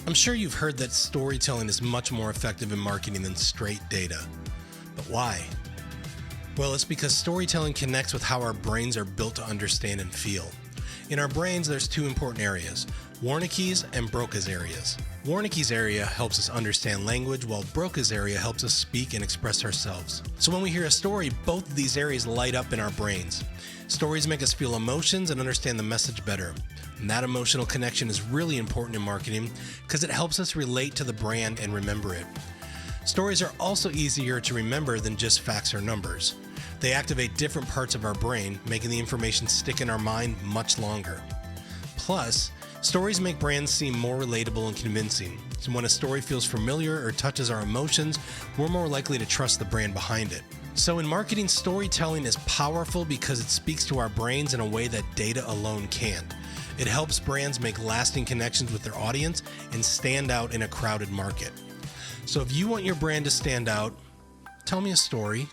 I'm sure you've heard that storytelling is much more effective in marketing than straight data. But why? Well, it's because storytelling connects with how our brains are built to understand and feel. In our brains, there's two important areas, Wernicke's and Broca's areas. Wernicke's area helps us understand language, while Broca's area helps us speak and express ourselves. So when we hear a story, both of these areas light up in our brains. Stories make us feel emotions and understand the message better. And that emotional connection is really important in marketing because it helps us relate to the brand and remember it. Stories are also easier to remember than just facts or numbers. They activate different parts of our brain, making the information stick in our mind much longer. Plus, stories make brands seem more relatable and convincing. So when a story feels familiar or touches our emotions, we're more likely to trust the brand behind it. So in marketing, storytelling is powerful because it speaks to our brains in a way that data alone can't. It helps brands make lasting connections with their audience and stand out in a crowded market. So if you want your brand to stand out, tell me a story.